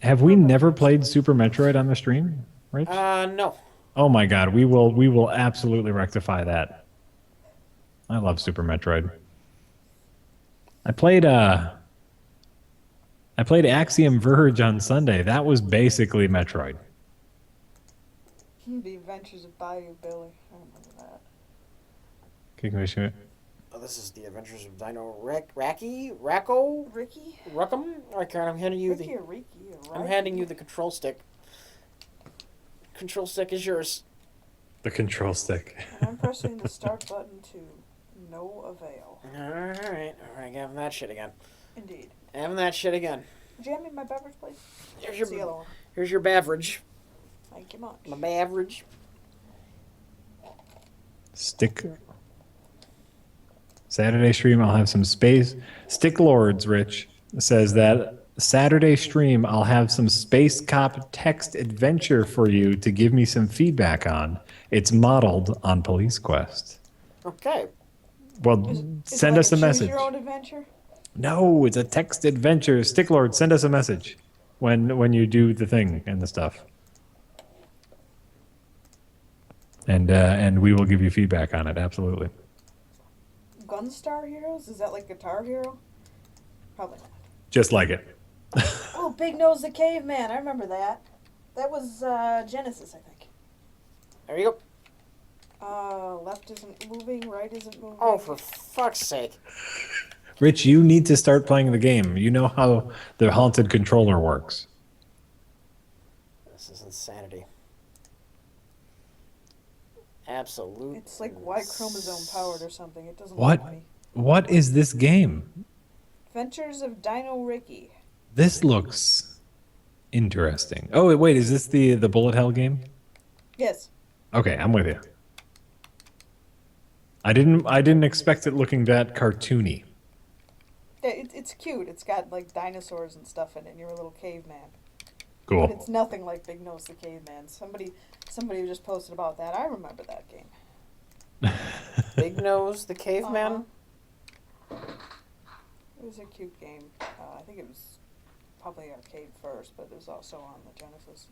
Have we never played Super Metroid on the stream, Rich? No. Oh my God, we will absolutely rectify that. I love Super Metroid. I played uh I played Axiom Verge on Sunday. That was basically Metroid. The Adventures of Bayou Billy. I remember that. Can we shoot it? Oh, this is the Adventures of Dino Racco, Ricky? Ruckum. All right, Karen, I'm handing you Ricky the. or Ricky or I'm Ricky? handing you the control stick. Control stick is yours. The control stick. And I'm pressing the start button to no avail. All right, having that shit again. Indeed. Having that shit again. Would you hand me my beverage, please? Here's It's the yellow one. Here's your beverage. Thank you much. My beverage. Stick. Saturday stream, I'll have some space. Stick Lords, Rich, says that Saturday stream, I'll have some Space Cop text adventure for you to give me some feedback on. It's modeled on Police Quest. Okay. Well, Is send it us a choose message. your own adventure? No, it's a text adventure. Stick Lord, send us a message when you do the thing and the stuff. And we will give you feedback on it, absolutely. Gunstar Heroes? Is that like Guitar Hero? Probably not. Just like it. Oh, Big Nose the Caveman. I remember that. That was Genesis, I think. There you go. Left isn't moving, right isn't moving. Oh, for fuck's sake. Rich, you need to start playing the game. You know how the haunted controller works. This is insanity. Absolute. It's like Y chromosome powered or something. It doesn't What? like me. What is this game? Adventures of Dino Ricky. This looks interesting. Oh, wait, is this the bullet hell game? Yes. Okay, I'm with you. I didn't expect it looking that cartoony. Yeah, it's cute. It's got like dinosaurs and stuff in it, and you're a little caveman. Cool. But it's nothing like Big Nose the Caveman. Somebody just posted about that. I remember that game. Big Nose, the caveman. It was a cute game. I think it was probably arcade first, but it was also on the Genesis.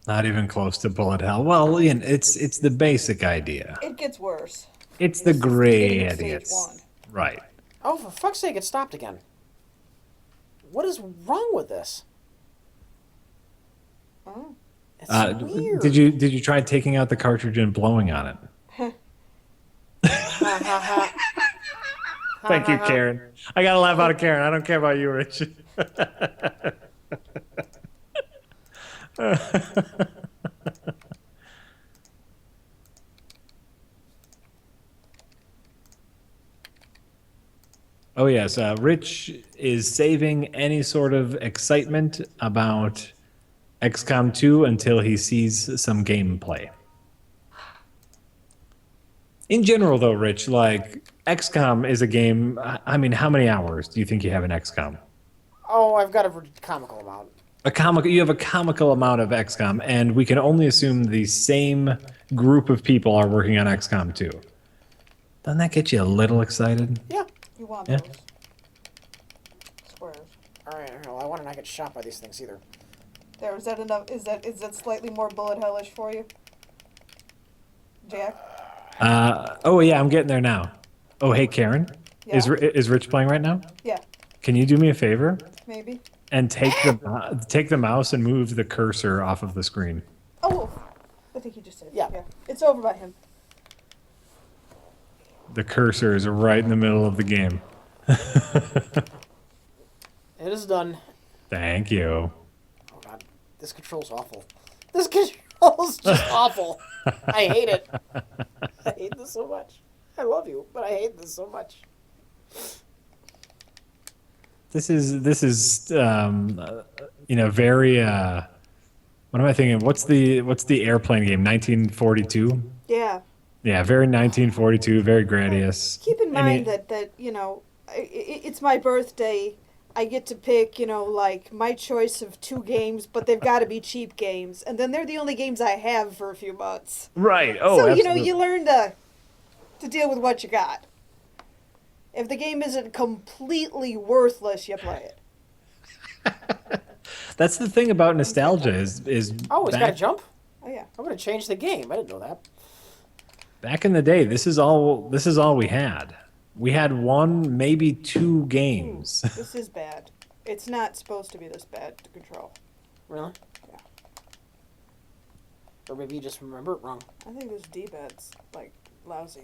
Not even close to bullet hell. Well, Ian, it's the basic idea. It gets worse. It's the This is the gray beginning of idea. stage one. Right. Oh, for fuck's sake, it stopped again. What is wrong with this? Oh. It's weird. Did you try taking out the cartridge and blowing on it? Ha, ha, ha. Thank you, Karen. I got to laugh out of Karen. I don't care about you, Rich. Oh, yes. Rich is saving any sort of excitement about XCOM 2 until he sees some gameplay. In general, though, Rich, like, XCOM is a game. I mean, how many hours do you think you have in XCOM? Oh, I've got a comical amount. You have a comical amount of XCOM, and we can only assume the same group of people are working on XCOM 2. Doesn't that get you a little excited? Yeah. You want Yeah. those squares? All right. Well, I want to not get shot by these things either. There, is that enough? Is that slightly more bullet hellish for you, Jack? Oh, yeah, I'm getting there now. Oh, hey, Karen. Yeah. Is Rich playing right now? Yeah, Can you do me a favor maybe. and take the mouse and move the cursor off of the screen? Oh, I think he just did. Yeah. It's over by him. The cursor is right in the middle of the game. It is done. Thank you. Oh god, this control's awful. This control's just awful. I hate it. I hate this so much. I love you, but I hate this so much. This is very what am I thinking? What's the airplane game? 1942? Yeah. Yeah, very 1942, very Gradius. Keep in mind that it's my birthday. I get to pick, like my choice of 2 games, but they've got to be cheap games, and then they're the only games I have for a few months. Right. Oh, So absolutely. you learn to deal with what you got. If the game isn't completely worthless, you play it. That's the thing about nostalgia is Oh, it's got to back jump? Oh yeah. I'm going to change the game. I didn't know that. back in the day, this is all we had. We had one, maybe two Ooh, games. this is bad. It's not supposed to be this bad to control. Really? Yeah. Or maybe you just remember it wrong. I think this D-pad's like lousy.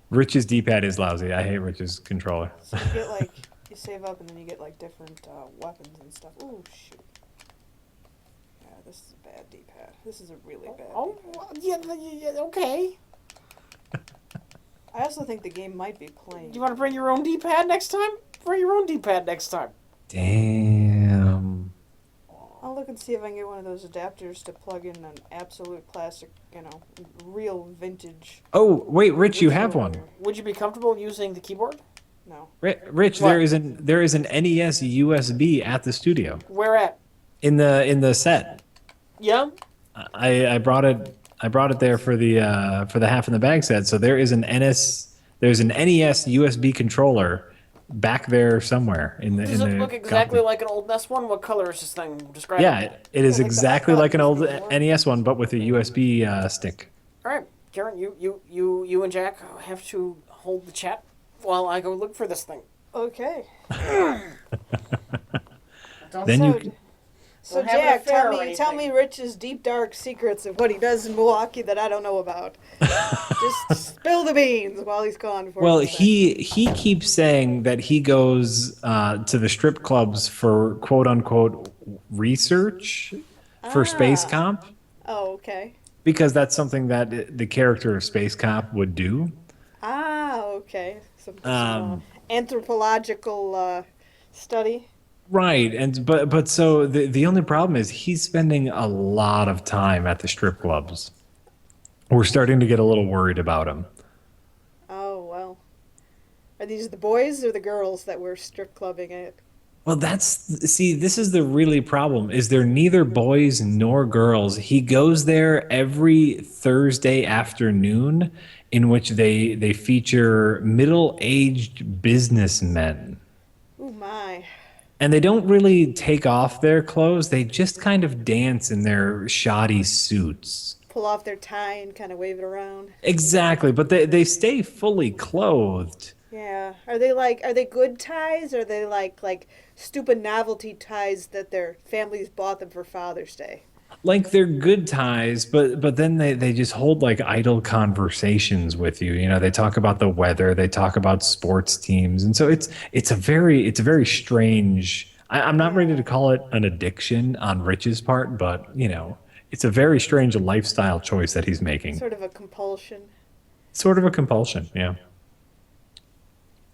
Rich's D-pad is lousy. I hate Rich's controller. So you get like you save up and then you get like different weapons and stuff. Ooh shoot. Yeah, this is a bad D-pad. This is a really bad Oh, D-pad. well, yeah, okay. I also think the game might be plain. You want to bring your own D-pad next time? Bring your own D-pad next time. Damn. I'll look and see if I can get one of those adapters to plug in an absolute classic, real vintage. Oh, wait, Rich, you have one. controller. Would you be comfortable using the keyboard? No. Rich, What? there is an NES USB at the studio Where at? in the set. Yeah? I brought it there for the half in the bag set. So there's an NES USB controller back there somewhere in the Does in it the look exactly copy. like an old NES one? What color is this thing? Describe Yeah, it. it is Like the exactly iPod like an old before. NES one, but with a USB stick. All right, Karen, you and Jack have to hold the chat while I go look for this thing. Okay. Don't Then so, you so Don't have an Jack, affair or tell me anything. Rich's deep dark secrets of what he does in Milwaukee that I don't know about. Just spill the beans while he's gone. Before Well, he's back. he keeps saying that he goes to the strip clubs for quote unquote research for Space Ah. Comp Oh, okay. because that's something that the character of Space Cop would do. Ah, okay. Some Um, anthropological study. Right, and but so the only problem is he's spending a lot of time at the strip clubs. We're starting to get a little worried about him. Oh well. Are these the boys or the girls that we're strip clubbing at? Well, see, this is the really problem. Is they're neither boys nor girls. He goes there every Thursday afternoon, in which they feature middle-aged businessmen. Ooh my. And they don't really take off their clothes. They just kind of dance in their shoddy suits. Pull off their tie and kind of wave it around. Exactly, but they stay fully clothed. Yeah. Are they good ties or are they like stupid novelty ties that their families bought them for Father's Day? Like they're good ties, but then they just hold like idle conversations with you. You know, they talk about the weather, they talk about sports teams, and so it's a very strange. I'm not ready to call it an addiction on Rich's part, but you know, it's a very strange lifestyle choice that he's making. Sort of a compulsion. Sort of a compulsion, yeah.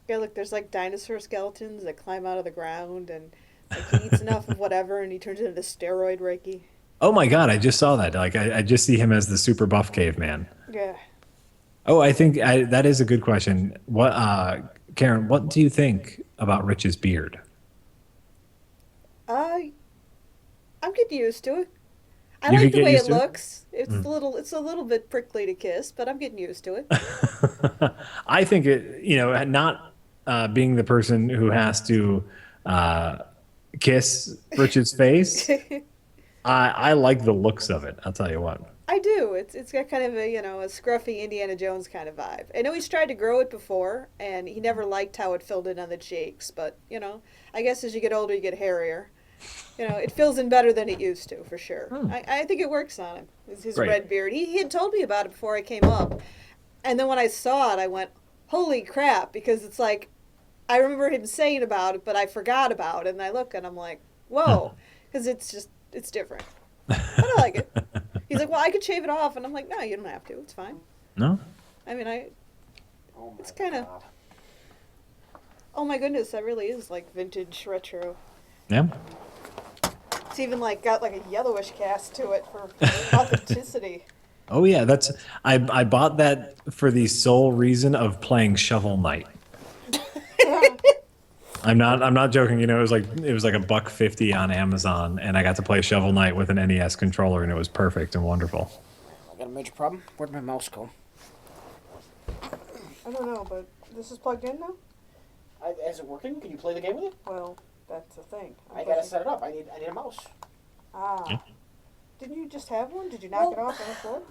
Yeah, look, there's like dinosaur skeletons that climb out of the ground and like, he eats enough of whatever and he turns into steroid Reiki. Oh my God, I just saw that. Like I just see him as the super buff caveman. Yeah. Oh, I think that is a good question. What, Karen? What do you think about Rich's beard? I'm getting used to it. I You like could the get way used it to it? looks. It's a little bit prickly to kiss, but I'm getting used to it. I think it. You know, not being the person who has to kiss Rich's face. I like the looks of it. I'll tell you what. I do. It's got kind of a a scruffy Indiana Jones kind of vibe. I know he's tried to grow it before, and he never liked how it filled in on the cheeks. But I guess as you get older, you get hairier. It fills in better than it used to, for sure. I think it works on him. His Great. red beard. He had told me about it before I came up, and then when I saw it, I went, "Holy crap!" Because it's like I remember him saying about it, but I forgot about it, and I look and I'm like, "Whoa," because it's different. But I like it. He's like, "Well, I could shave it off," and I'm like, "No, you don't have to. It's fine." No. I mean, Oh my It's kinda- God. oh my goodness, that really is like vintage retro. Yeah. It's even like got like a yellowish cast to it for authenticity. Oh yeah. That's. I bought that for the sole reason of playing Shovel Knight. I'm not joking. It was like $1.50 on Amazon, and I got to play Shovel Knight with an NES controller, and it was perfect and wonderful. I got a major problem. Where'd my mouse go? I don't know, but this is plugged in now. Is it working? Can you play the game with it? Well, that's the thing. I gotta set it up. I need a mouse. Ah. Yeah. Didn't you just have one? Did you knock it off on the floor?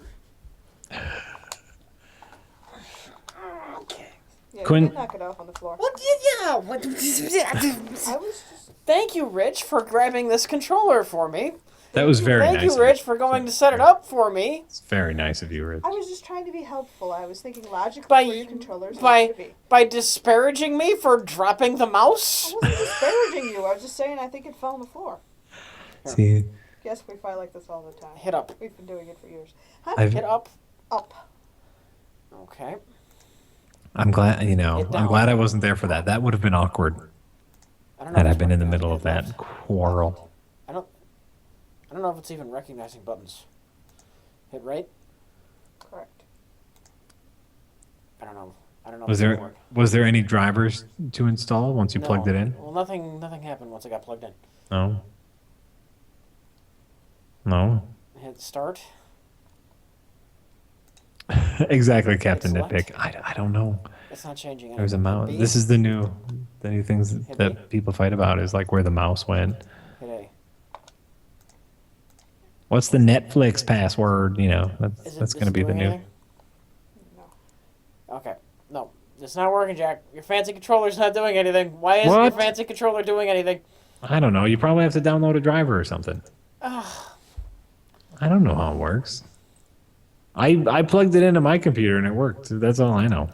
Okay. Yeah, Quinn- you did knock it off on the floor. What? Yeah. What? I was just... Thank you, Rich, for grabbing this controller for me. That was very Thank nice. you, Rich, for going to set it up for me. It's very nice of you, Rich. I was just trying to be helpful. I was thinking logically By- for your controllers. by disparaging me for dropping the I mouse. wasn't disparaging you. I was just saying I think it fell on the floor. See, Yes, we fight like this all the time. Hit up. We've been doing it for years. Huh? I've- Hit up. Up. Okay. I'm glad, Hit I'm down. glad I wasn't there for that. That would have been awkward I don't know. had if I it's been in the recognizing middle of it. that quarrel. I don't know if it's even recognizing buttons. Hit right. Correct. I don't know. If Was it's gonna there work. was there any drivers to install once you No. plugged it in? Well, nothing happened once I got plugged in. No. No. Hit start. Exactly, Captain Select. Nitpick. I don't know. It's not changing anything. There's a mouse. Hit B. This is the new things Hit that B. people fight about is like where the mouse went. Hit A. What's the Netflix password? That's Is going to be the doing new. anything? No. Okay. No, it's not working, Jack. Your fancy controller's not doing anything. Why isn't your What? fancy controller doing anything? I don't know. You probably have to download a driver or something. Ugh. I don't know how it works. I plugged it into my computer and it worked. That's all I know.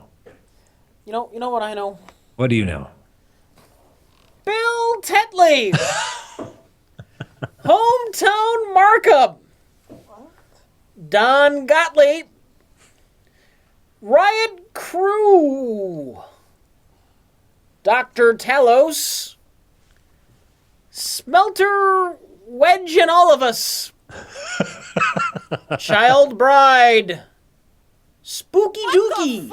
You know what I know? What do you know? Bill Tetley! Hometown markup! Don Gottlieb! Riot Crew! Dr. Talos! Smelter Wedge and all of us! Child Bride! Spooky Dookie!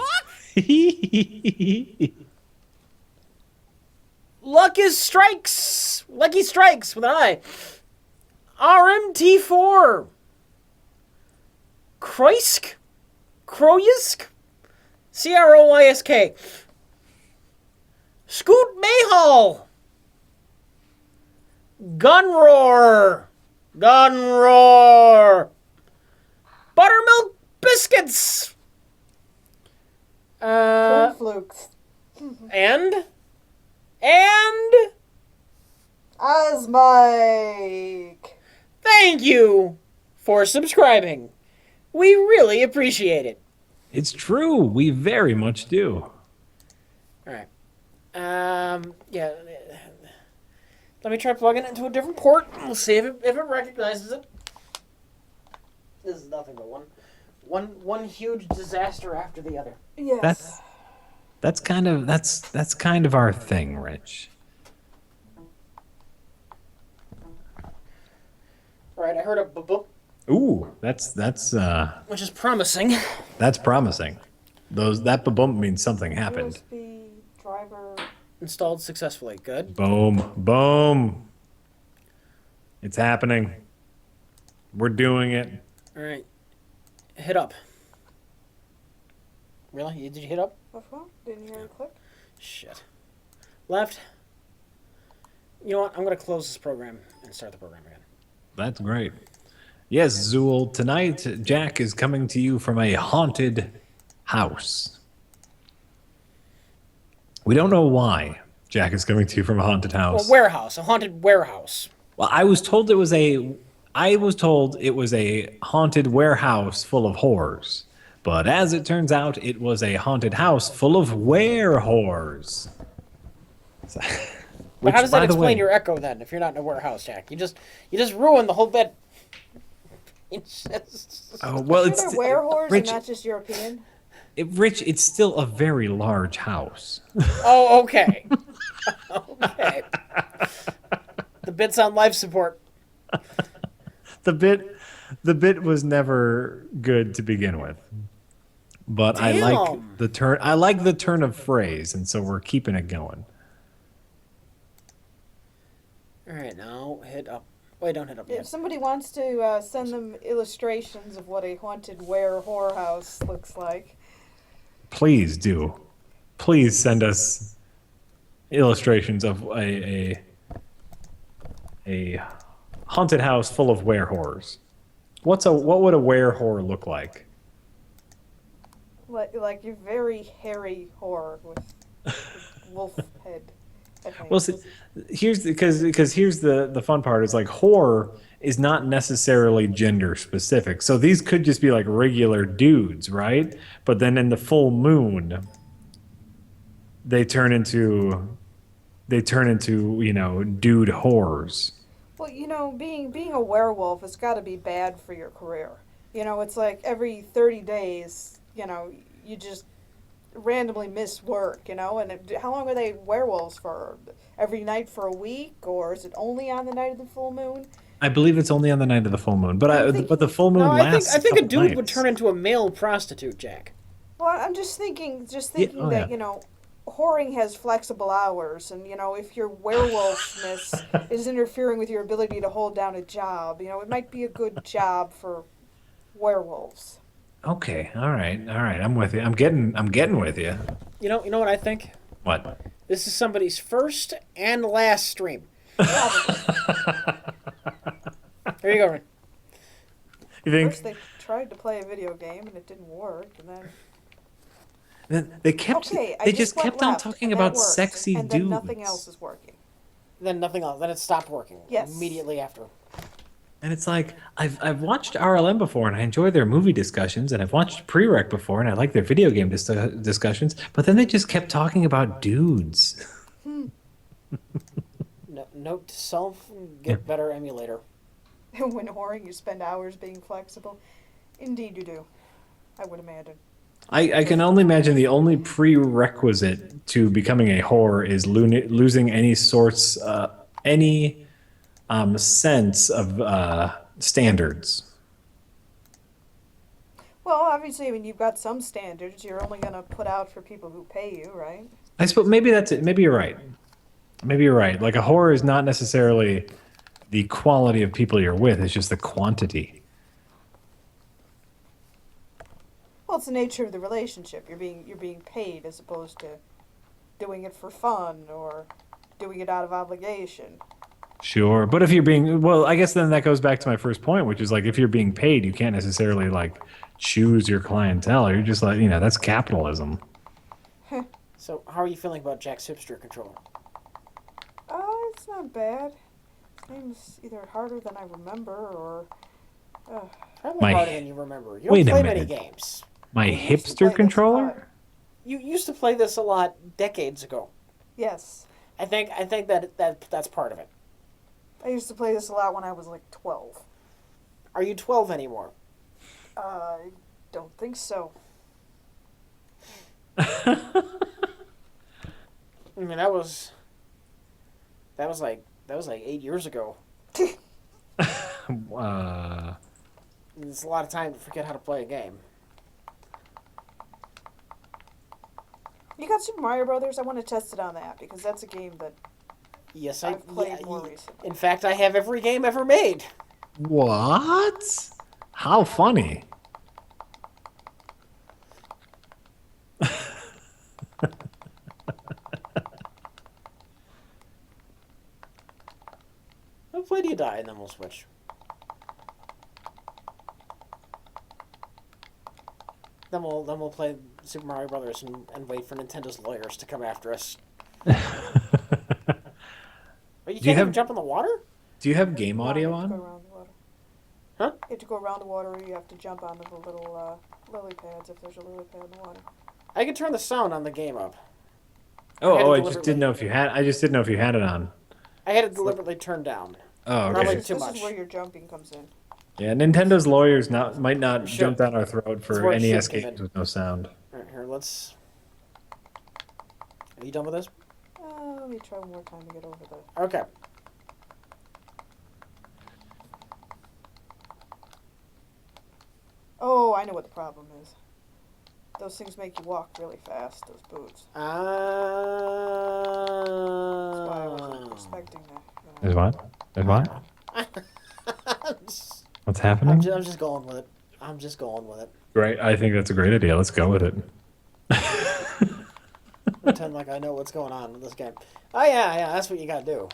Lucky Strikes with an I. RMT4. Kroysk? Croysk? Scoot Mayhall. Gunroar. Buttermilk Biscuits. Corn flukes. And Osmike. thank you for subscribing. We really appreciate it. It's true. We very much do. All right. Yeah. Let me try plugging it into a different port. We'll see if it recognizes it. This is nothing but one huge disaster after the other. Yes. That's kind of our thing, Rich. All right, I heard a boop, Ooh, that's which is promising. promising. That bump means something happened. USB driver. Installed successfully. Good. Boom, boom. It's happening. We're doing it. All right. Hit up. Really? Did you hit up? Left one? Didn't you hear it click? Shit. Left. You know what? I'm going to close this program and start the program again. That's great. Yes, Zool. Tonight, Jack is coming to you from a haunted house. We don't know why Jack is coming to you from a haunted house. A warehouse. A haunted warehouse. Well, I was told it was a haunted warehouse full of whores. But as it turns out, it was a haunted house full of were-whores. But how does that explain your echo then? If you're not in a warehouse, Jack, you just ruined the whole bit. It's just... Oh, well, Sure it's they're werewolves and Rich. not just European. Rich, it's still a very large house. Oh, okay. Okay. The bit's on life support. The bit was never good to begin with. But I like Damn. the turn. I like the turn of phrase, and so we're keeping it going. All right, now hit up. Wait, don't hit up If yet. somebody wants to send them illustrations of what a haunted whorehouse looks like, Please do. Please send us illustrations of a a haunted house full of were horrors. What would a were horror look like? Like a very hairy horror with wolf head. I think. Well, see, here's because here's the fun part is like horror is not necessarily gender specific. So these could just be like regular dudes, right? But then in the full moon, they turn into dude horrors. Well, being a werewolf has got to be bad for your career. It's like every 30 days, you just randomly miss work, and how long are they werewolves for? Every night for a week, or is it only on the night of the full moon? I believe it's only on the night of the full moon, but the full moon No, lasts. I think a couple dude would nights. turn into a male prostitute, Jack. Well, I'm just thinking oh, that, yeah. whoring has flexible hours, and, if your werewolfness is interfering with your ability to hold down a job, it might be a good job for werewolves. Okay, all right. I'm with you. I'm getting with you. You know what I think? What? This is somebody's first and last stream. There you go, Ren. You think? First, they tried to play a video game, and it didn't work, and then... Then they kept. Okay, I they just went kept on left, talking and that about worked, sexy and dudes. then nothing else is working. Then nothing else. Then it stopped working. Yes. Immediately after. And it's like I've watched RLM before, and I enjoy their movie discussions, and I've watched Prereq before, and I like their video game discussions. But then they just kept talking about dudes. Note to self: get better emulator. When whoring, you spend hours being flexible. Indeed, you do. I would imagine. I can only imagine the only prerequisite to becoming a whore is losing any sense of standards. Well, obviously, I mean, you've got some standards. You're only going to put out for people who pay you, right? I suppose maybe that's it. Maybe you're right. Maybe you're right. Like a whore is not necessarily the quality of people you're with; it's just the quantity. Well, it's the nature of the relationship. You're being paid as opposed to doing it for fun or doing it out of obligation. Sure, but if you're being I guess then that goes back to my first point, which is like if you're being paid, you can't necessarily like choose your clientele. You're just like that's capitalism. So, how are you feeling about Jack's hipster controller? It's not bad. This game's either harder than I remember or. Probably harder than you remember. You Wait don't a play many minute. games. My I used to hipster play this a lot. controller? You used to play this a lot decades ago. Yes. I think that's part of it. I used to play this a lot when I was like 12. Are you 12 anymore? I don't think so. I mean, that was like 8 years ago. It's a lot of time to forget how to play a game. You got Super Mario Brothers? I want to test it on that because that's a game that Yes, I've played more recently. In fact, I have every game ever made. What? How funny. I'll play till you die, and then we'll switch. Then we'll play Super Mario Brothers and wait for Nintendo's lawyers to come after us. But you can't even jump in the water? Do you have game No, audio you have to on? go around the water. Huh? You have to go around the water, or you have to jump onto the little lily pads if there's a lily pad in the water. I can turn the sound on the game up. I just didn't know if you had. I just didn't know if you had it on. I had it deliberately turned down. Oh, Not okay. like too This much. is where your jumping comes in. Yeah, Nintendo's lawyers might not Sure. jump down our throat That's for where it NES should come games in. with no sound. All right, here, let's... Are you done with this? Let me try one more time to get over the... Okay. Oh, I know what the problem is. Those things make you walk really fast, those boots. That's why I wasn't expecting that. There's what? There's what? What's I'm happening? just going with it. I'm just going with it. Great. I think that's a great idea. Let's go with it. Pretend like I know what's going on with this game. Oh, yeah, that's what you gotta do.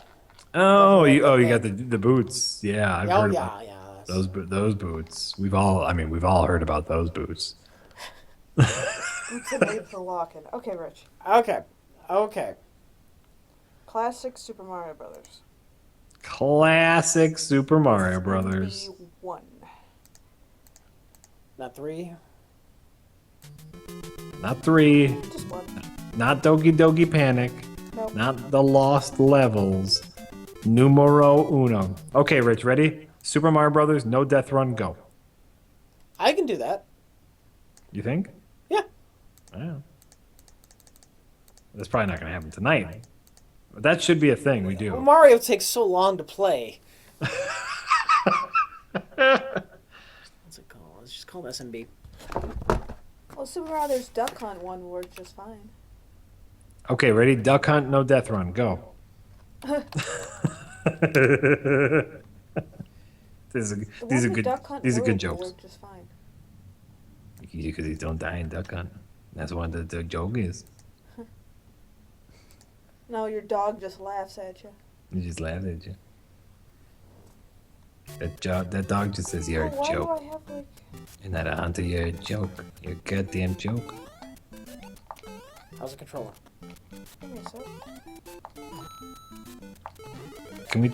Oh, Definitely a you good got thing. the boots. Yeah, I've Oh heard yeah, about yeah. those boots. We've all heard about those boots. Boots are made for walking. Okay, Rich. Okay, okay. Classic Super Mario Brothers. Classic Super Mario This is going to Brothers. be 1. Not 3. Not 3, Just 1. not Doki Doki Panic, Nope. not the Lost Levels. Numero uno. Okay, Rich, ready? Super Mario Brothers, no death run, go. I can do that. You think? Yeah. Yeah. That's probably not going to happen tonight. But that should be a thing we Well, do. Mario takes so long to play. What's it called? Let's just call it SMB. Well, Super Mario Duck Hunt one worked just fine. Okay, ready? Duck Hunt, no death run, go. These are good. Duck Hunt These are good World jokes. worked just fine. Because you don't die in Duck Hunt. That's what the joke is. No, your dog just laughs at you. You just laugh at you. That dog just says you're Oh, a joke. why do I have like? You're not a hunter, you're a joke. You're a goddamn joke. How's the controller? Give me a sec. Can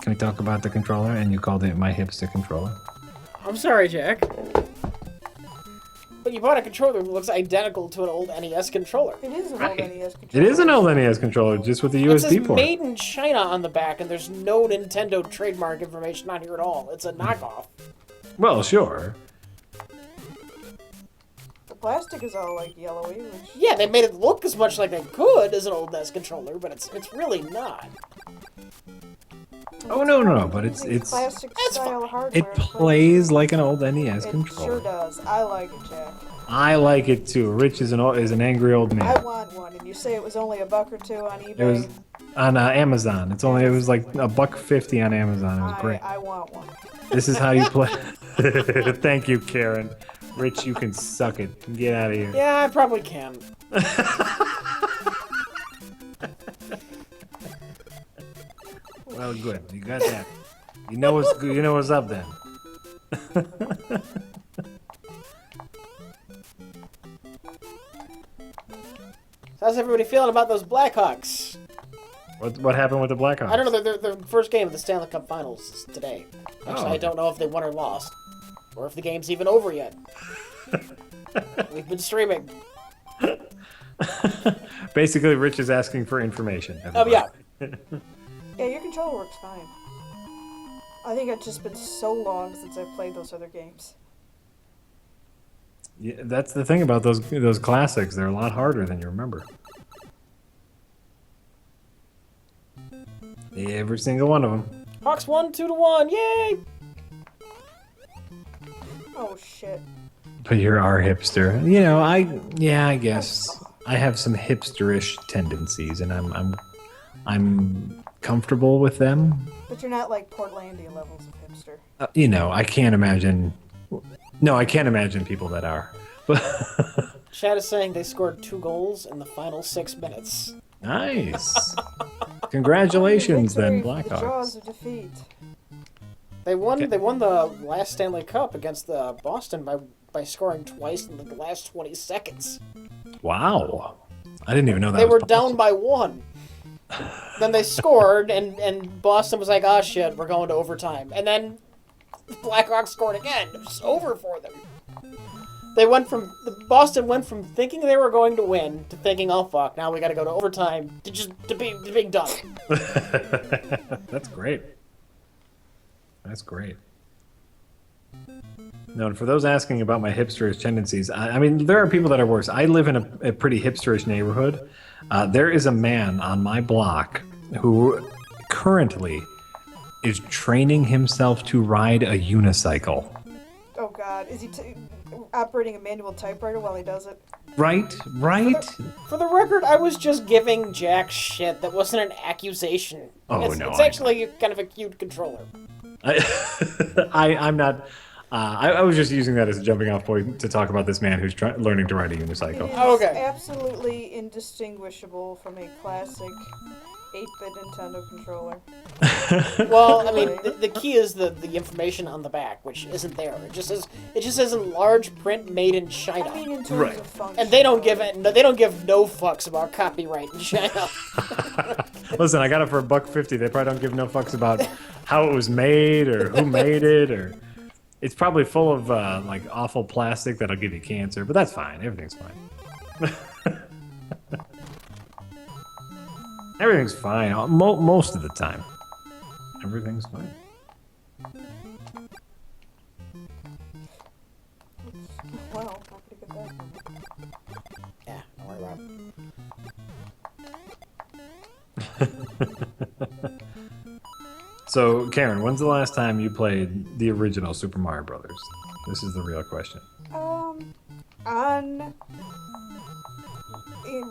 we talk about the controller? And you called it my hipster controller. I'm sorry, Jack. But you bought a controller that looks identical to an old NES controller. It is an Right. old NES controller. It is an old NES controller, just with the It says USB port. made in China on the back, and there's no Nintendo trademark information on here at all. It's a knockoff. Well, sure. The plastic is all like yellowy, which Yeah, they made it look as much like they could as an old NES controller, but it's really not. Oh no, but it's classic That's style fine. hardware. it plays like an old NES It controller. sure does. I like it, Jack. I like it too. Rich is an angry old I man. want one, and you say it was only $1 or $2 on eBay. It was on Amazon. It was like $1.50 on Amazon. It was great. I want one. This is how you play. Thank you, Karen. Rich, you can suck it. Get out of here. Yeah, I probably can. Well, good. You got that. You know what's good. You know what's up then. How's everybody feeling about those Blackhawks? What happened with the Blackhawks? I don't know. Their first game of the Stanley Cup Finals is today. Actually, Oh. I don't know if they won or lost, or if the game's even over yet. We've been streaming. Basically, Rich is asking for information. Oh yeah. Yeah, your controller works fine. I think it's just been so long since I've played those other games. Yeah, that's the thing about those classics. They're a lot harder than you remember. Every single one of them. Hawks won 2-1. Yay! Oh shit. But you're our hipster. You know, I guess I have some hipsterish tendencies, and I'm comfortable with them. But you're not like Portlandia levels of hipster. You know, I can't imagine. No, I can't imagine people that are. Chad is saying they scored 2 goals in the final 6 minutes. Nice. Congratulations, then, Victory, the jaws Blackhawks. of defeat. They won. Okay. They won the last Stanley Cup against Boston by scoring twice in the last 20 seconds. Wow. I didn't even know that. They was were possible. down by 1. Then they scored, and Boston was like, "Oh shit, we're going to overtime." And then the Blackhawks scored again. It was over for them. Boston went from thinking they were going to win to thinking, "Oh fuck, now we got to go to overtime," to being done. That's great. That's great. No, and for those asking about my hipsterish tendencies, I mean, there are people that are worse. I live in a pretty hipsterish neighborhood. There is a man on my block who currently is training himself to ride a unicycle. Oh god, is he operating a manual typewriter while he does it? Right? Right? For the record, I was just giving Jack shit. That wasn't an accusation. Oh, it's, no, It's I actually kind of a cute controller. I'm not. I was just using that as a jumping off point to talk about this man who's learning to ride a It unicycle. is Oh, okay. absolutely indistinguishable from a classic 8-bit Nintendo controller. Well, I mean, the key is the information on the back, which isn't there. It just says in large print, made in China. I mean, in terms Right. of function. And they don't give no fucks about copyright in China. Listen, I got it for $1.50. They probably don't give no fucks about how it was made or who made it, or it's probably full of like awful plastic that'll give you cancer. But that's fine. Everything's fine. Everything's fine. Most of the time, everything's fine. Well, how could I get that from? Yeah, don't worry about it. So, Karen, when's the last time you played the original Super Mario Brothers? This is the real question. On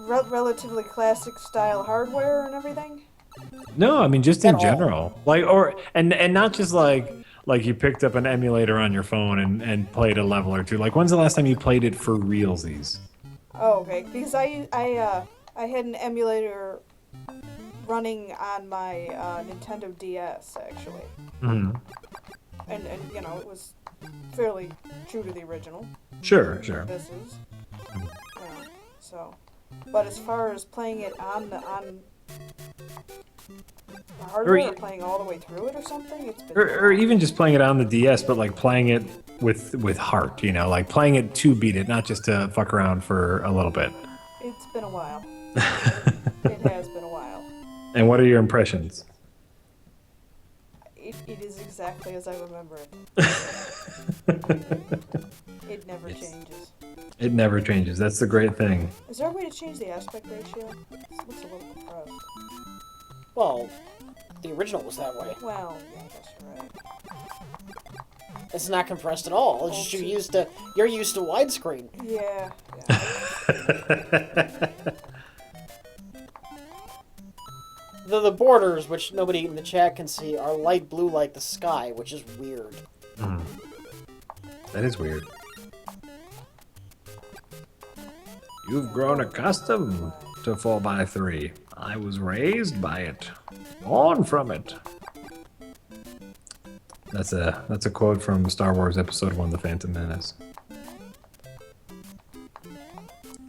relatively classic style hardware and everything. No, I mean just in At all. general. Like, and not just like you picked up an emulator on your phone and played a level or two. Like, when's the last time you played it for realsies? Oh, okay. Because I had an emulator running on my Nintendo DS actually, Hmm. and you know it was fairly true to the original. Sure, sure. This is, so. But as far as playing it on the hardware, or playing all the way through it or something, it's been. Or even just playing it on the DS, but like playing it with heart, you know, like playing it to beat it, not just to fuck around for a little bit. It's been a while. It has been a while. And what are your impressions? It is exactly as I remember it. It never changes. It never changes. That's the great thing. Is there a way to change the aspect ratio? It looks a little compressed. Well, the original was that way. Well, yeah, I guess you're right. It's not compressed at all. It's just you're used to widescreen. Yeah. The borders, which nobody in the chat can see, are light blue like the sky, which is weird. That is weird. You've grown accustomed to 4x3. I was raised by it. Born from it. That's a quote from Star Wars Episode 1, The Phantom Menace.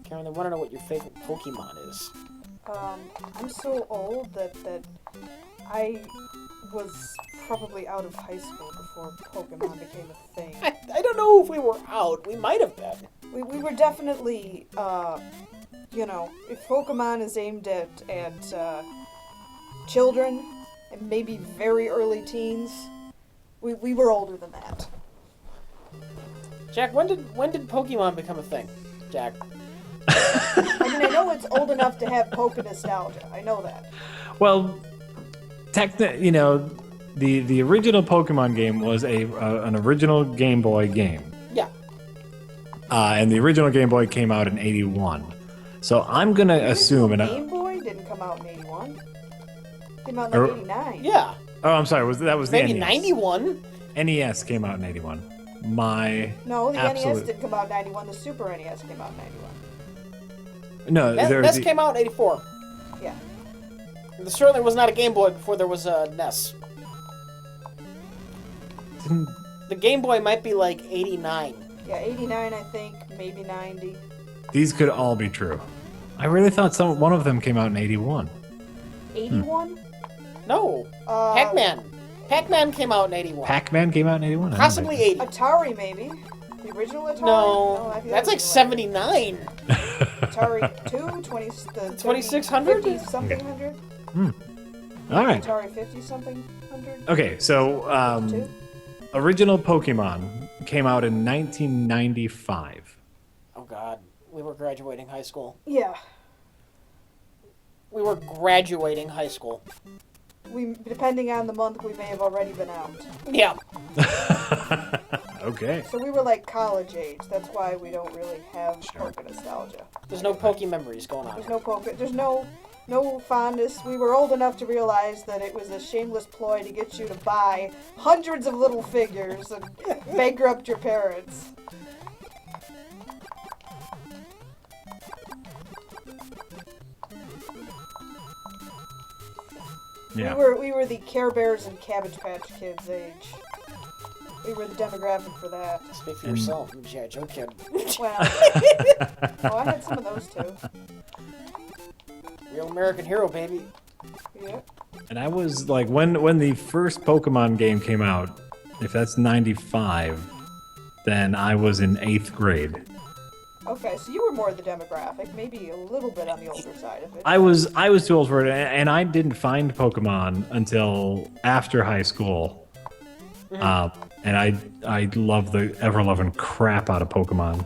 Karen, I want to know what your favorite Pokemon is. I'm so old that I was probably out of high school before Pokemon became a thing. I don't know if we were out. We might have been. We were definitely, if Pokemon is aimed at children and maybe very early teens, we were older than that. Jack, when did Pokemon become a thing? Jack. I mean, I know it's old enough to have Poke nostalgia. I know that. Well, the original Pokemon game was an original Game Boy game. Yeah. And the original Game Boy came out in '81. So I'm gonna assume Game Boy didn't come out in '81. Came out in like '89. Yeah. Oh, I'm sorry. That was Maybe the NES. '91. NES came out in '81. No, the absolute... NES didn't come out in '91. The Super NES came out in '91. No, NES came out in '84. Yeah. There certainly was not a Game Boy before there was a NES. The Game Boy might be like '89. Yeah, '89, I think, maybe '90. These could all be true. I really thought one of them came out in '81. '81? No. Pac-Man. Pac-Man came out in '81. Pac-Man came out in '81. Possibly '80. Atari, maybe. The original Atari? No, I think that's that like was '79. Atari 2, 2600? 50 something hundred. All right. Atari 50 something hundred. Okay, so Two? original Pokemon came out in 1995. Oh God, we were graduating high school. Yeah. We were graduating high school. Depending on the month, we may have already been out. Yeah. Okay. So we were like college age. That's why we don't really have Poke nostalgia. There's no Poke memories going on. There's no Poke. There's no fondness. We were old enough to realize that it was a shameless ploy to get you to buy hundreds of little figures and bankrupt your parents. Yeah. We were the Care Bears and Cabbage Patch Kids age. We were the demographic for that. Speak for yourself. Yeah, joke kid. Well, I had some of those too. Real American hero, baby. Yeah. And I was like, when the first Pokemon game came out, if that's 95, then I was in 8th grade. Okay, so you were more the demographic, maybe a little bit on the older side of it. I was too old for it, and I didn't find Pokemon until after high school. And I love the ever-loving crap out of Pokemon.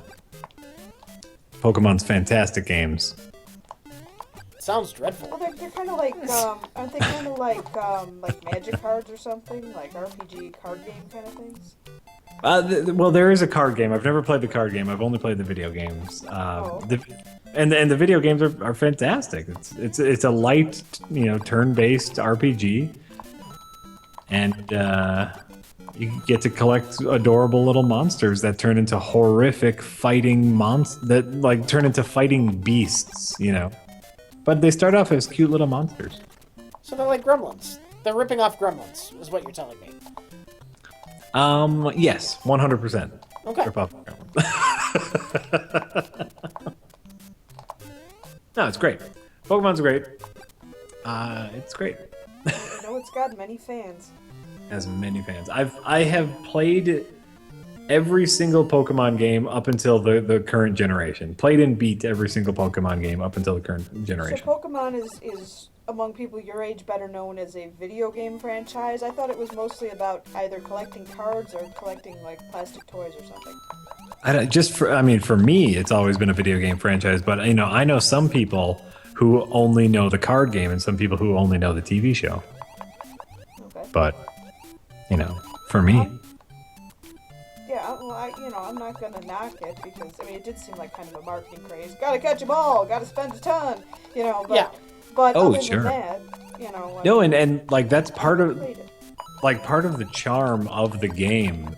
Pokemon's fantastic games. Sounds dreadful. Well, they're kind of like, aren't they kind of like magic cards or something? Like RPG card game kind of things? Well, there is a card game. I've never played the card game. I've only played the video games. And the video games are fantastic. It's a light, turn-based RPG, and you get to collect adorable little monsters that turn into horrific fighting turn into fighting beasts, But they start off as cute little monsters. So they're like Gremlins. They're ripping off Gremlins, is what you're telling me. Yes, 100%. Okay. Rip off. No, it's great. Pokemon's great. It's great. I know it's got many fans. Has many fans. I have played every single Pokemon game up until the current generation. Played and beat every single Pokemon game up until the current generation. So Pokemon is among people your age better known as a video game franchise. I thought it was mostly about either collecting cards or collecting like plastic toys or something. For me, it's always been a video game franchise. But I know some people who only know the card game and some people who only know the TV show. Okay. But for me. Yeah, well, I'm not gonna knock it because it did seem like kind of a marketing craze. Gotta catch 'em all, gotta spend a ton, but Yeah. but Oh, other sure. than that, No, and that's part of played it. part of the charm of the game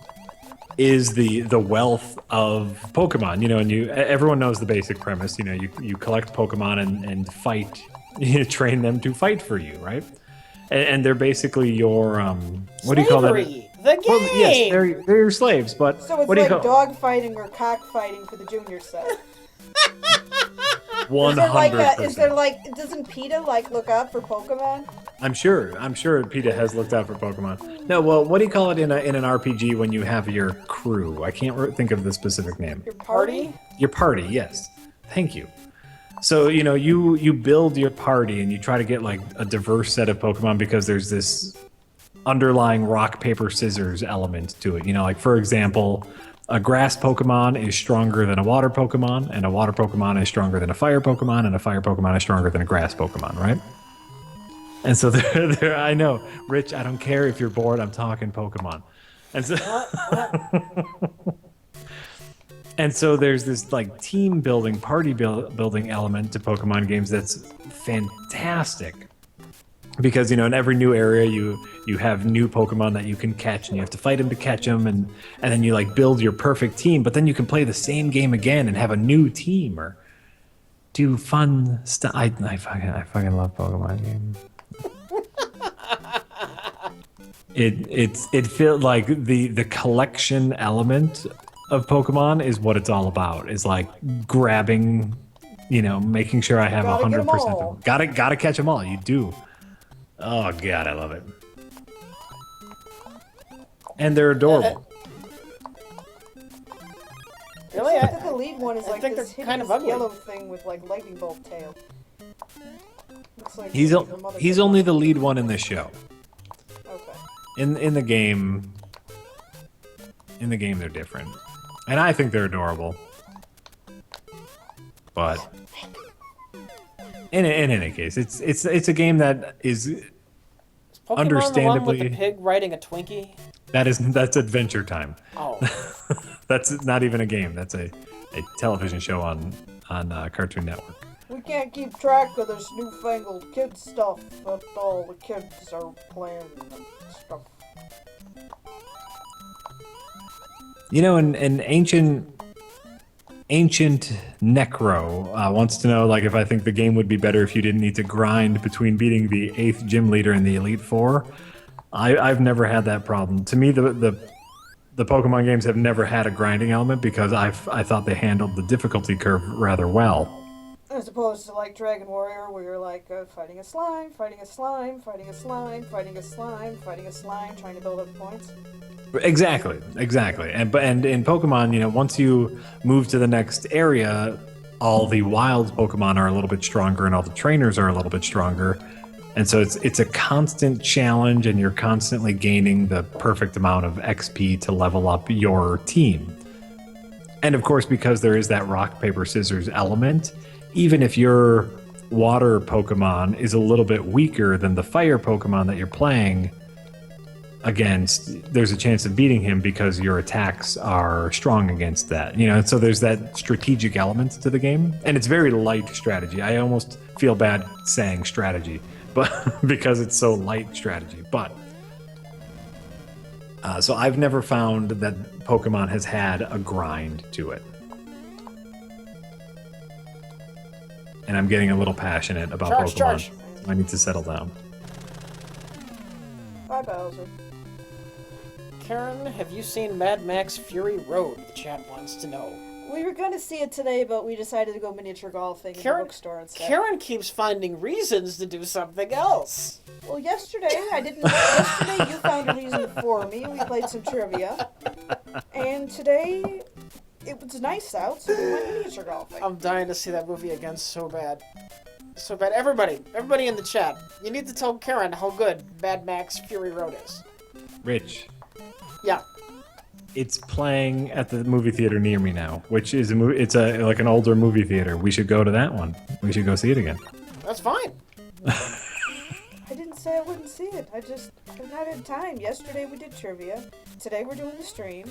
is the wealth of Pokemon, and everyone knows the basic premise. You collect Pokemon and fight, train them to fight for you, right? And they're basically your what do you call that? Slavery, the game. Well, yes, they're your slaves, but So it's what do you like call dog fighting or cock fighting for the junior set. 100%? Is there doesn't PETA look out for Pokemon? I'm sure PETA has looked out for Pokemon. No, well, what do you call it in an RPG when you have your crew? I can't think of the specific name. Your party? Your party, yes. Thank you. So, you build your party and you try to get a diverse set of Pokemon because there's this underlying rock, paper, scissors element to it. For example, a grass Pokemon is stronger than a water Pokemon, and a water Pokemon is stronger than a fire Pokemon, and a fire Pokemon is stronger than a grass Pokemon, right? And so there, I know, Rich, I don't care if you're bored, I'm talking Pokemon. And so And so there's this team building, party building element to Pokemon games that's fantastic. Because in every new area you have new Pokemon that you can catch, and you have to fight them to catch them, and then you build your perfect team. But then you can play the same game again and have a new team or do fun stuff. I fucking love Pokemon games. It feels like the collection element of Pokemon is what it's all about. Is grabbing, making sure I have 100% of them. Gotta catch them all. You do. Oh god, I love it. And they're adorable. Really? I think the lead one is I think this they're kind of hideous ugly. yellow thing with lightning bolt tail. Looks like He's your mother he's did only one. the lead one in this show. Okay. In the game, they're different, and I think they're adorable. But in any case, it's a game that is Is Pokemon understandably the one with the pig riding a Twinkie? that's Adventure Time. Oh. That's not even a game. That's a television show on Cartoon Network. We can't keep track of this newfangled kid stuff that all the kids are playing and stuff. In ancient Ancient Necro wants to know, like, if I think the game would be better if you didn't need to grind between beating the 8th gym leader and the Elite Four. I've never had that problem. To me, the Pokemon games have never had a grinding element because I thought they handled the difficulty curve rather well. As opposed to like Dragon Warrior, where you're like fighting a slime, fighting a slime, fighting a slime, fighting a slime, fighting a slime, trying to build up points. Exactly. And in Pokemon, you know, once you move to the next area, all the wild Pokemon are a little bit stronger, and all the trainers are a little bit stronger. And so it's a constant challenge, and you're constantly gaining the perfect amount of XP to level up your team. And of course, because there is that rock, paper, scissors element, even if your water Pokemon is a little bit weaker than the fire Pokemon that you're playing against, there's a chance of beating him because your attacks are strong against that. You know, so there's that strategic element to the game. And it's very light strategy. I almost feel bad saying strategy, but because it's so light strategy. But so I've never found that Pokemon has had a grind to it. And I'm getting a little passionate about Pokemon. Charge. I need to settle down. Bye, Bowser. Karen, have you seen Mad Max Fury Road? The chat wants to know. We were gonna see it today, but we decided to go miniature golfing in the bookstore instead. Karen keeps finding reasons to do something else. Well, yesterday I didn't. Yesterday you found a reason for me. We played some trivia, and today it was nice out, so we went miniature golfing. I'm dying to see that movie again so bad. So bad. Everybody in the chat, you need to tell Karen how good Mad Max Fury Road is. Rich. Yeah. It's playing at the movie theater near me now, which is it's like an older movie theater. We should go to that one. We should go see it again. That's fine. I didn't say I wouldn't see it. I've not had time. Yesterday we did trivia. Today we're doing the stream.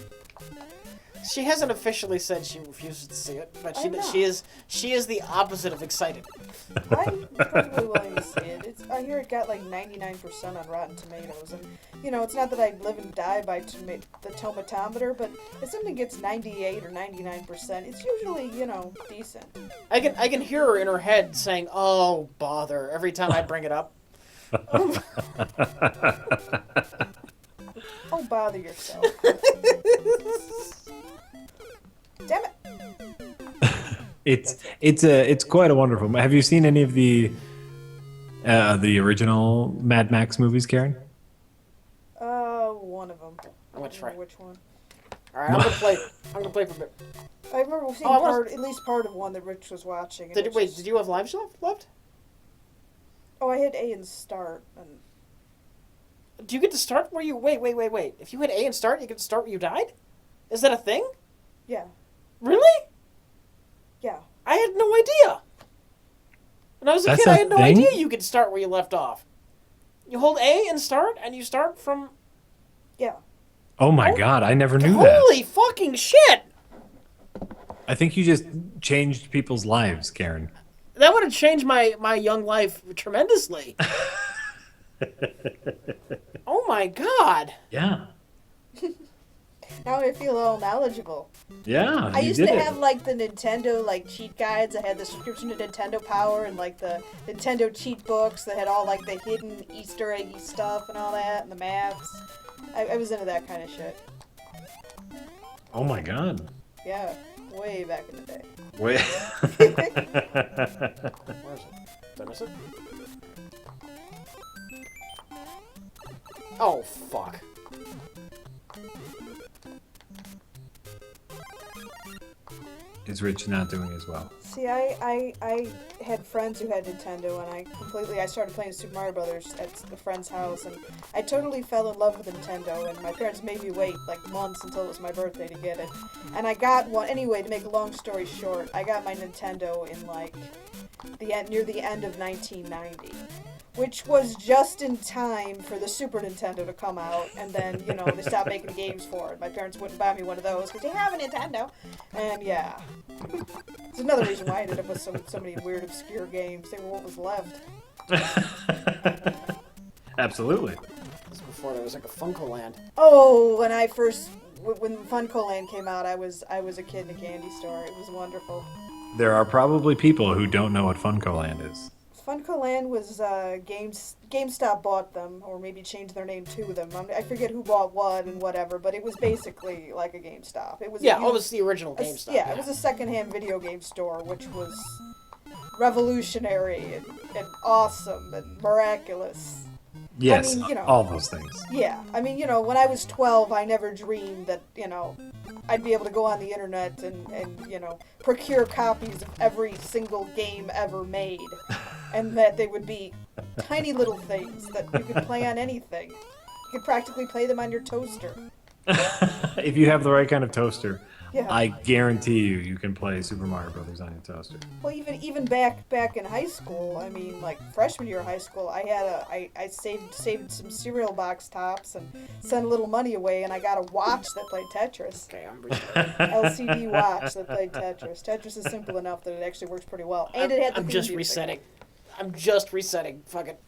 She hasn't officially said she refuses to see it, but I know. she is the opposite of excited. I'm perfectly willing to see it. I hear it got like 99% on Rotten Tomatoes, and you know, it's not that I live and die by the tomatometer, but if something gets 98 or 99%, it's usually, you know, decent. I can hear her in her head saying, "Oh, bother," every time I bring it up. Oh, bother yourself. Damn it. It's quite a wonderful. Have you seen any of the original Mad Max movies, Karen? One of them. I'm gonna try. Which one? All right, I'm gonna play for a bit. I remember seeing at least part of one that Rich was watching. Did you have lives left? Oh, I had A and start. And Do you get to start where you wait? If you hit A and start, you get to start where you died? Is that a thing? yeah, Really? yeah. I had no idea. When I was a That's kid, a I had no thing? idea you could start where you left off. You hold A and start, and you start from... Yeah. Oh my God, I never knew that. Holy fucking shit! I think you just changed people's lives, Karen. That would have changed my young life tremendously. Oh my God. Yeah. Now I feel all knowledgeable. Yeah. I you used did to it. have like the Nintendo like cheat guides. I had the subscription to Nintendo Power and like the Nintendo cheat books that had all like the hidden Easter eggy stuff and all that and the maps. I was into that kind of shit. Oh my God. Yeah, way back in the day. Wait. Where is it? Did I miss it? Oh, fuck. Is Rich not doing as well? See, I had friends who had Nintendo, and I started playing Super Mario Brothers at a friend's house, and I totally fell in love with Nintendo, and my parents made me wait like months until it was my birthday to get it. And I got one, anyway, to make a long story short, I got my Nintendo in like near the end of 1990. Which was just in time for the Super Nintendo to come out, and then, you know, they stopped making games for it. My parents wouldn't buy me one of those because they have a Nintendo. And yeah. It's another reason why I ended up with so many weird, obscure games. They were what was left. Absolutely. This was before there was like a Funko Land. Oh, when I first when Funko Land came out, I was a kid in a candy store. It was wonderful. There are probably people who don't know what Funko Land is. Funko Land was GameStop bought them, or maybe changed their name to them. I forget who bought what and whatever, but it was basically like a GameStop. It was Yeah, it was the original a- GameStop. yeah, it was a secondhand video game store, which was revolutionary and awesome and miraculous. Yes, mean, you know. all those things. Yeah, I mean, when I was 12, I never dreamed that, I'd be able to go on the internet and procure copies of every single game ever made. And that they would be tiny little things that you could play on anything. You could practically play them on your toaster. If you have the right kind of toaster, Yeah. I guarantee you can play Super Mario Brothers on your toaster. Well, even back in high school, I mean, like freshman year of high school, I saved some cereal box tops and sent a little money away, and I got a watch that played Tetris. Okay, I'm LCD watch that played Tetris. Tetris is simple enough that it actually works pretty well, and it had the I'm theme just music. resetting. I'm just resetting. Fuck it.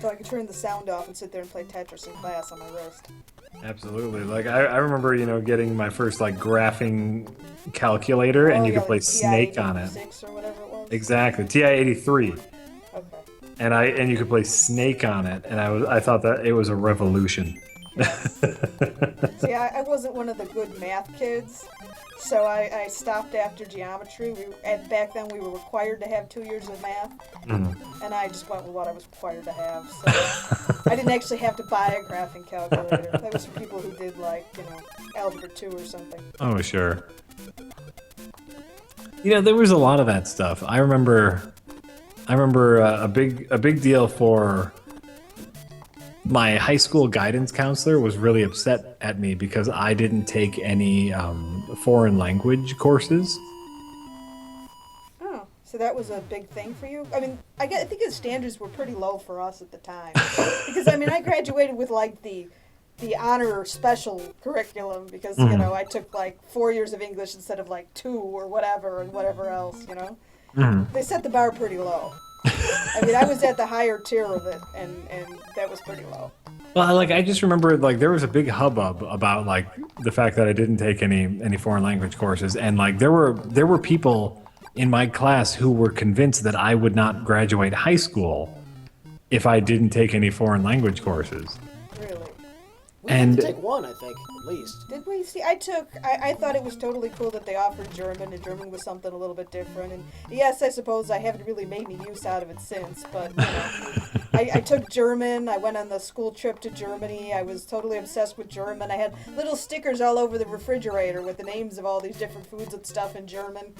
So I could turn the sound off and sit there and play Tetris in class on my wrist. Absolutely. Like I remember, getting my first like graphing calculator, and Oh, you yeah, could play like Snake on it. TI-86 or whatever it was. Exactly, TI-83, Okay. and you could play Snake on it, and I thought that it was a revolution. See, I wasn't one of the good math kids, so I stopped after geometry. Back then we were required to have 2 years of math, and I just went with what I was required to have. So I didn't actually have to buy a graphing calculator. That was for people who did algebra 2 or something. Oh, sure. There was a lot of that stuff. I remember a big deal for my high school guidance counselor was really upset at me because I didn't take any foreign language courses. Oh, so that was a big thing for you? I mean, I think the standards were pretty low for us at the time. Because, I graduated with, the honor special curriculum because, I took, 4 years of English instead of, 2 or whatever and whatever else, They set the bar pretty low. I was at the higher tier of it, and that was pretty low. Well, I just remember, there was a big hubbub about, the fact that I didn't take any foreign language courses, and, there were people in my class who were convinced that I would not graduate high school if I didn't take any foreign language courses. Really? We had to take one, I think, at least. Did we? See, I thought it was totally cool that they offered German, and German was something a little bit different. And yes, I suppose I haven't really made any use out of it since, but, I took German. I went on the school trip to Germany. I was totally obsessed with German. I had little stickers all over the refrigerator with the names of all these different foods and stuff in German.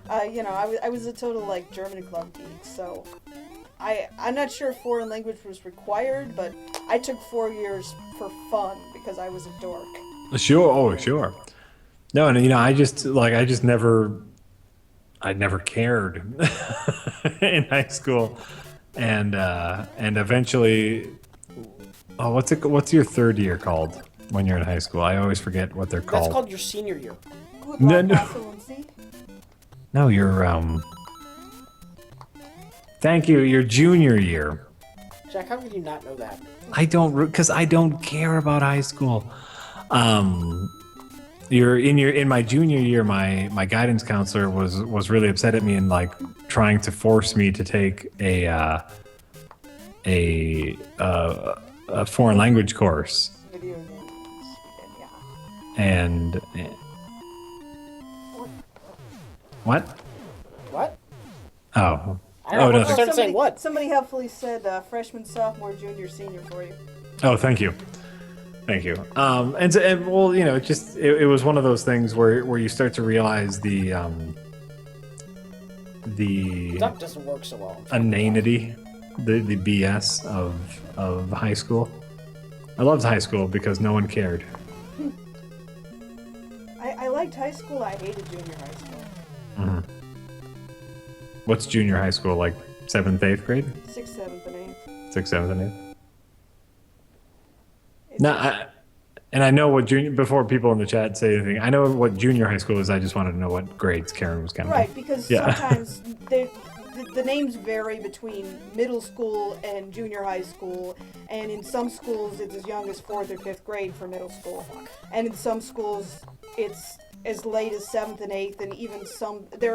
I was a total, German club geek, so... I'm not sure if foreign language was required, but I took 4 years for fun because I was a dork. Sure, oh, sure. No, and I never cared in high school, and eventually, what's your third year called when you're in high school? I always forget what they're called. That's called your senior year. Good No, luck, no. Excellency. No, you're Thank you. Your junior year. Jack, how could you not know that? Because I don't care about high school. In my junior year, my guidance counselor was really upset at me and trying to force me to take a foreign language course. Video games. Yeah. And what? What? Oh. I don't know. no. Start saying what? Somebody helpfully said freshman, sophomore, junior, senior for you. Oh, thank you. Thank you. It was one of those things where you start to realize the Duck doesn't work so well. inanity, the BS of high school. I loved high school because no one cared. I liked high school. I hated junior high school. Mm-hmm. What's junior high school, 7th, 8th grade? 6th, 7th, and 8th. 6th, 7th, and 8th? I know what junior, before people in the chat say anything, I know what junior high school is. I just wanted to know what grades Karen was counting. Right, because Yeah. sometimes the names vary between middle school and junior high school, and in some schools it's as young as 4th or 5th grade for middle school, and in some schools it's as late as 7th and 8th, and even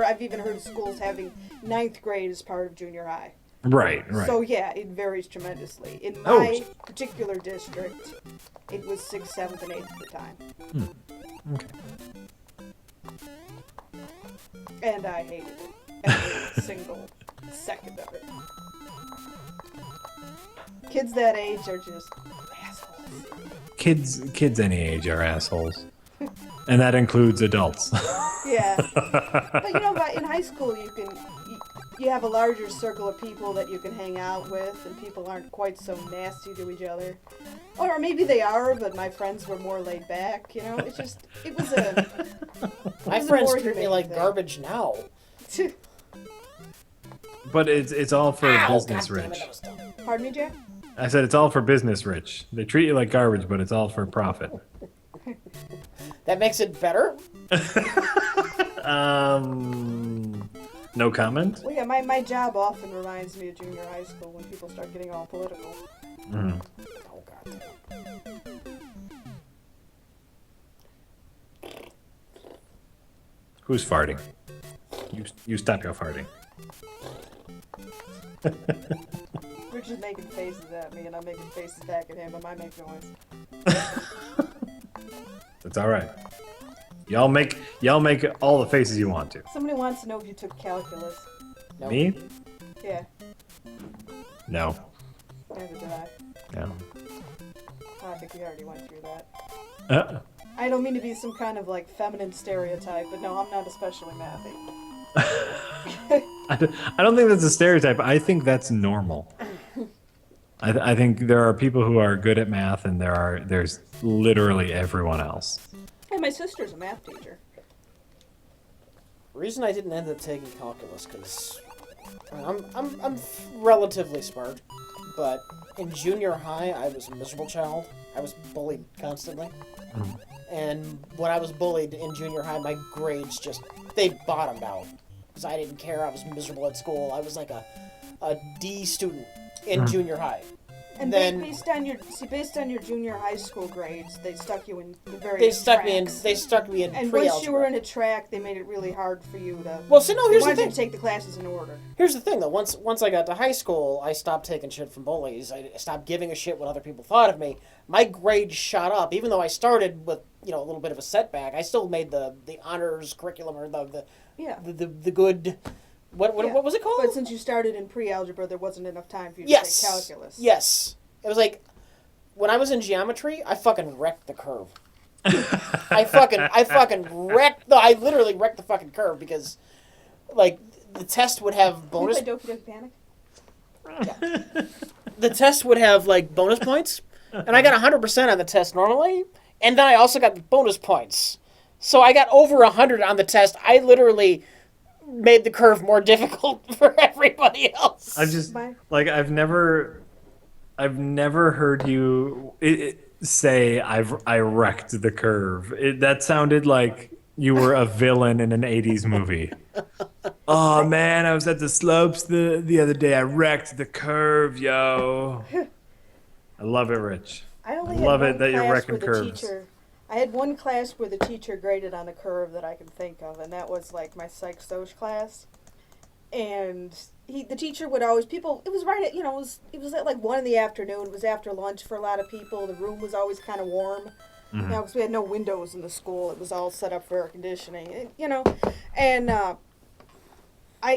I've even heard of schools having 9th grade as part of junior high. Right. So yeah, it varies tremendously. In Oh. my particular district, it was 6th, 7th, and 8th at the time. Okay. And I hated it. Every single second of it. Kids that age are just assholes. Kids any age are assholes. And that includes adults. Yeah. But you know, in high school you have a larger circle of people that you can hang out with, and people aren't quite so nasty to each other. Or maybe they are, but my friends were more laid back, you know? It was a... My It was a friends more treat me humane like thing. garbage now. But it's all for Ow, business, God damn it, Rich. that was dumb. Pardon me, Jack? I said it's all for business, Rich. They treat you like garbage, but it's all for profit. That makes it better? No comment? Well, yeah, my job often reminds me of junior high school when people start getting all political. Mm. Oh, God. Who's farting? You stop your farting. Rich is making faces at me, and I'm making faces back at him, and I make noise. That's all right. Y'all make all the faces you want to. Somebody wants to know if you took calculus. No. Me? Yeah, No. neither did I. No. I think we already went through that. Uh, I don't mean to be some kind of like feminine stereotype, but no, I'm not especially mathy. I don't think that's a stereotype. I think that's normal. I think there are people who are good at math, and there's literally everyone else. Hey, my sister's a math teacher. The reason I didn't end up taking calculus, because I'm relatively smart, but in junior high, I was a miserable child. I was bullied constantly. And when I was bullied in junior high, my grades they bottomed out. Because I didn't care, I was miserable at school. I was like a D student in junior high. And then based on your junior high school grades, they stuck you in the various they stuck me in And pre-algebra. once you were in a track, they made it really hard for you to. Well, so no, They here's the wanted you thing. to take the classes in order. Here's the thing, though. Once I got to high school, I stopped taking shit from bullies. I stopped giving a shit what other people thought of me. My grades shot up, even though I started with a little bit of a setback. I still made the honors curriculum or the good. What was it called? But since you started in pre-algebra, there wasn't enough time for you to Yes. take calculus. Yes. It was like when I was in geometry, I fucking wrecked the curve. I literally wrecked the fucking curve because, like, the test would have bonus. Did you play Doki Doki Panic? The test would have like bonus points, and I got 100% on the test normally, and then I also got the bonus points. So I got over 100 on the test. I literally made the curve more difficult for everybody else. I've never heard you say I wrecked the curve. That sounded like you were a villain in an 80s movie. Oh man, I was at the slopes the other day. I wrecked the curve, yo. I love it, Rich. I only Love had it one that you're class wrecking where the curves. I had one class where the teacher graded on a curve that I can think of, and that was like my psych-soc class. And the teacher would always, it was right at, it was at like 1 in the afternoon. It was after lunch for a lot of people. The room was always kind of warm, because we had no windows in the school. It was all set up for air conditioning, And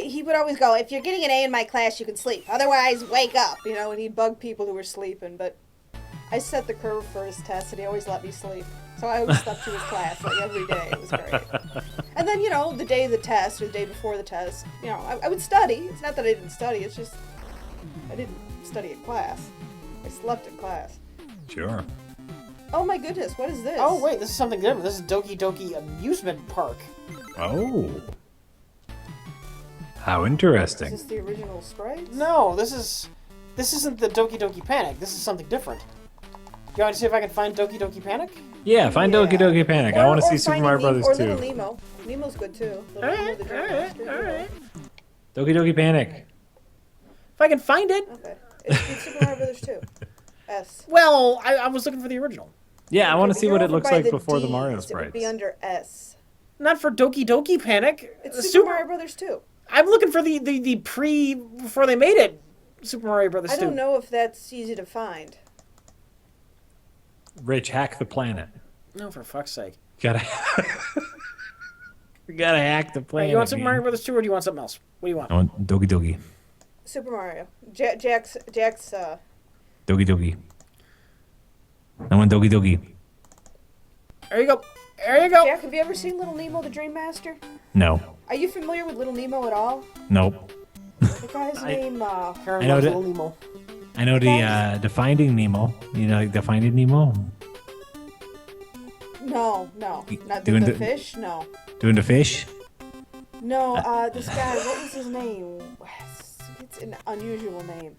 he would always go, if you're getting an A in my class, you can sleep. Otherwise, wake up, and he'd bug people who were sleeping. But I set the curve for his test, and he always let me sleep. So I always stuck to his class, like, every day. It was great. And then, the day of the test, or the day before the test, I would study. It's not that I didn't study, it's just I didn't study at class. I slept in class. Sure. Oh my goodness, what is this? Oh wait, this is something different. This is Doki Doki Amusement Park. Oh. How Is interesting. this the original sprites? No, this isn't the Doki Doki Panic. This is something different. You want to see if I can find Doki Doki Panic? Yeah, find Yeah. Doki Doki Panic. I want to see Super Finding Mario Nemo, Brothers or Little 2. Nemo. Nemo's good too. Little All Nemo, right, the all Giant right, Monster. all right. Doki Doki Panic. If I can find it. Okay. It's Super Mario Brothers 2. S. Well, I was looking for the original. Yeah, I want to But see you're what it over looks by like before the Ds. Mario It would sprites. be under S. Not for Doki Doki Panic. It's Super Mario Brothers 2. I'm looking for the pre before they made it. Super Mario Brothers 2. I don't know if that's easy to find. Rich, hack the planet. No, for fuck's sake. Gotta, you gotta hack the Right, planet. you want Super man. Mario Brothers 2 or do you want something else? What do you want? I want Doki Doki. Super Mario. Jack's. Doki Doki. I want Doki Doki. There you go. There you go. Jack, have you ever seen Little Nemo the Dream Master? No. Are you familiar with Little Nemo at all? Nope. The guy's name. Karen I know loves that- Little Nemo. I know the Finding Nemo. You know, like the Finding Nemo. No, not Doing the the- fish. No, Doing the fish. no. This guy. What was his name? It's an unusual name.